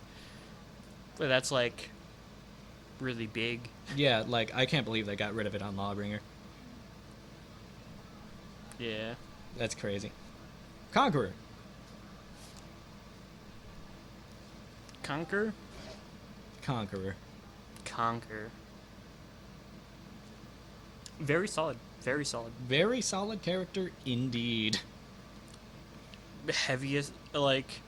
but that's like really big. Yeah, like, I can't believe they got rid of it on Lawbringer. Yeah. That's crazy. Conqueror. Conquer. Conqueror. Very solid. Very solid. Very solid character indeed. Heaviest, like,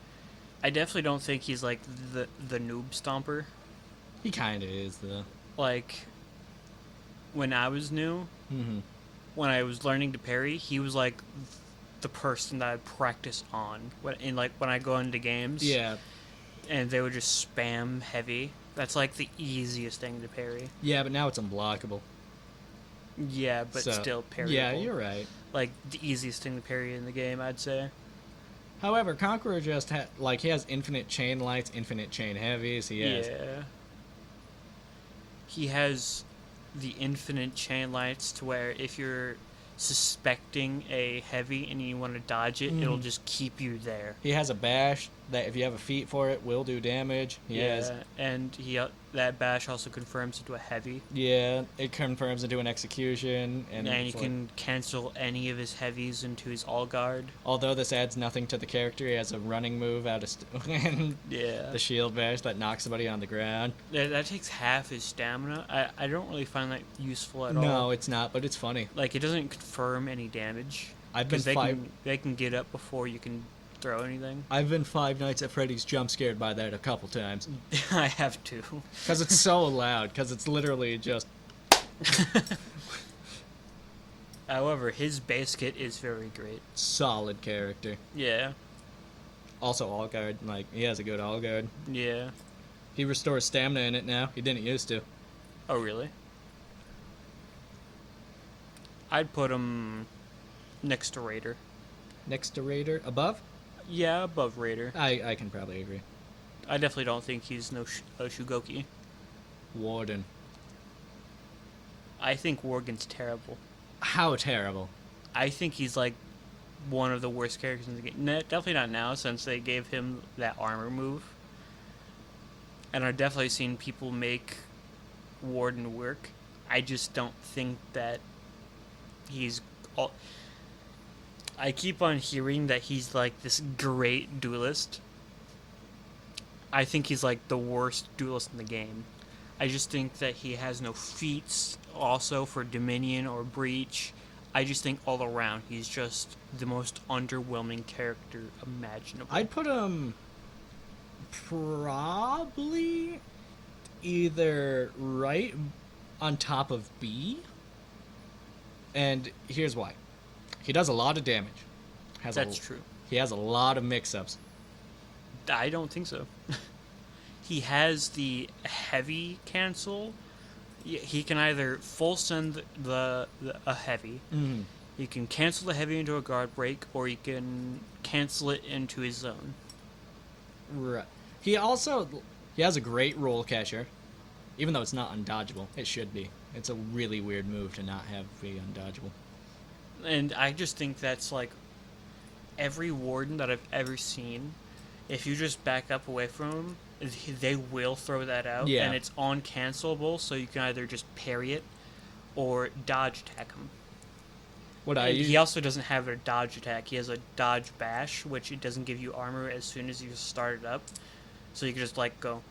I definitely don't think he's like the noob stomper. He kind of is, though. Like, when I was new, Mm-hmm. when I was learning to parry, he was like the person that I'd practice on when I go into games. Yeah. And they would just spam heavy. That's like the easiest thing to parry. Yeah, but now it's unblockable. Yeah, but So, still parryable. Yeah, you're right. Like the easiest thing to parry in the game, I'd say. However, Conqueror just he has infinite chain lights, infinite chain heavies. Yeah. He has the infinite chain lights to where if you're suspecting a heavy and you want to dodge it, it'll just keep you there. He has a bash that if you have a feat for it will do damage. He has, and that bash also confirms into a heavy. yeah, it confirms into an execution, and You can cancel any of his heavies into his all guard. although this adds nothing to the character, he has a running move out of and Yeah. the shield bash that knocks somebody on the ground. That takes half his stamina. I don't really find that useful at all. No, it's not, but it's funny. Like, it doesn't confirm any damage. I've been 'Cause they can get up before you can throw anything. I've been Five Nights at Freddy's jump scared by that a couple times I have to. because it's so loud. Because it's literally just However, his base kit is very great. solid character. Yeah. Also, all guard. Like, he has a good all guard. Yeah. He restores stamina in it now. He didn't used to. Oh, really? I'd put him next to Raider. Next to Raider, above. Yeah, above Raider. I can probably agree. I definitely don't think he's a Shugoki. Warden. I think Worgen's terrible. How terrible. I think he's like one of the worst characters in the game. Definitely not now, since they gave him that armor move. And I've definitely seen people make Warden work. I just don't think that he's all... I keep on hearing that he's like this great duelist. I think he's like the worst duelist in the game. I just think that he has no feats also for Dominion or Breach. I just think all around he's just the most underwhelming character imaginable. I'd put him probably either right on top of B. And here's why. He does a lot of damage. That's true. He has a lot of mix-ups. I don't think so. He has the heavy cancel. He can either full send a heavy. Mm. He can cancel the heavy into a guard break, or he can cancel it into his zone. Right. He has a great roll catcher, even though it's not undodgeable. It should be. It's a really weird move to not have be undodgeable. And I just think that's like every warden that I've ever seen. If you just back up away from him, they will throw that out, Yeah. and it's uncancelable, so you can either just parry it or dodge attack him. What I And use, he also doesn't have a dodge attack. He has a dodge bash, which it doesn't give you armor as soon as you start it up. So you can just like go.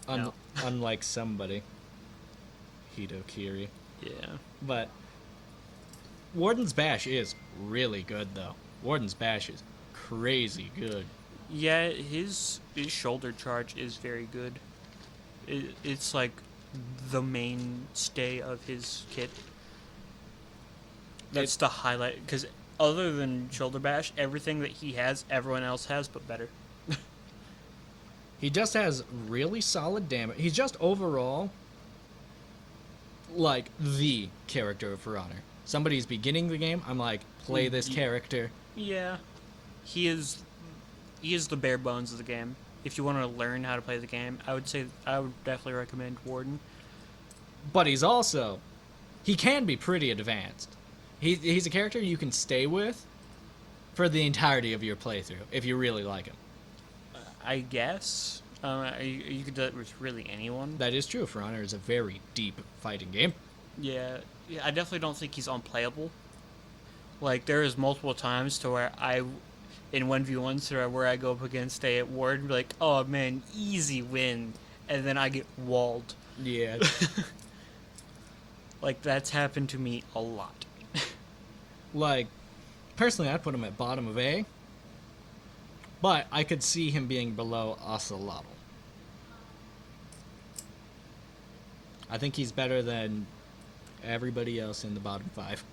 No. unlike somebody, Hitokiri. Yeah. But Warden's Bash is really good, though. Warden's Bash is crazy good. Yeah, his shoulder charge is very good. It's like the mainstay of his kit. That's the highlight, because other than shoulder bash, everything that he has, everyone else has, but better. He just has really solid damage. He's just overall like the character For Honor. Somebody's beginning the game, I'm like, play this character. Yeah, he is the bare bones of the game. If you want to learn how to play the game, I would definitely recommend Warden. But he can be pretty advanced. He's a character you can stay with for the entirety of your playthrough if you really like him. I guess you could do that with really anyone. That is true. For Honor is a very deep fighting game. Yeah, I definitely don't think he's unplayable. Like, there is multiple times to where in 1v1s where I go up against a ward and be like, oh man, easy win, and then I get walled. Yeah. Like, that's happened to me a lot. Like, personally, I'd put him at bottom of A, but I could see him being below Ocelotl. I think he's better than everybody else in the bottom 5.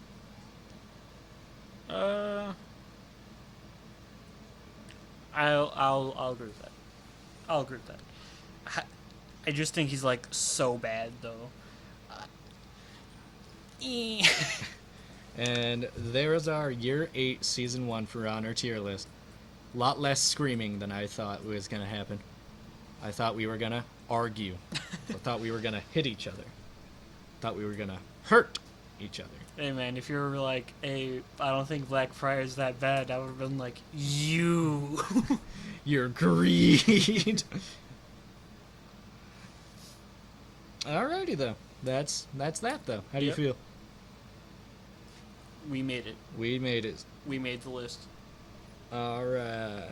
I'll agree with that. I'll agree with that. I just think he's like so bad though. And there is our Year 8 Season 1 For Honor tier list. A lot less screaming than I thought was going to happen. I thought we were going to argue. I thought we were going to hit each other. I thought we were going to hurt each other. Hey man, if you were like, hey, I don't think Black Friar is that bad, I would have been like, you. Your greed. Alrighty though. That's that though. How do you Yep. feel? We made it. We made it. We made the list. Alright.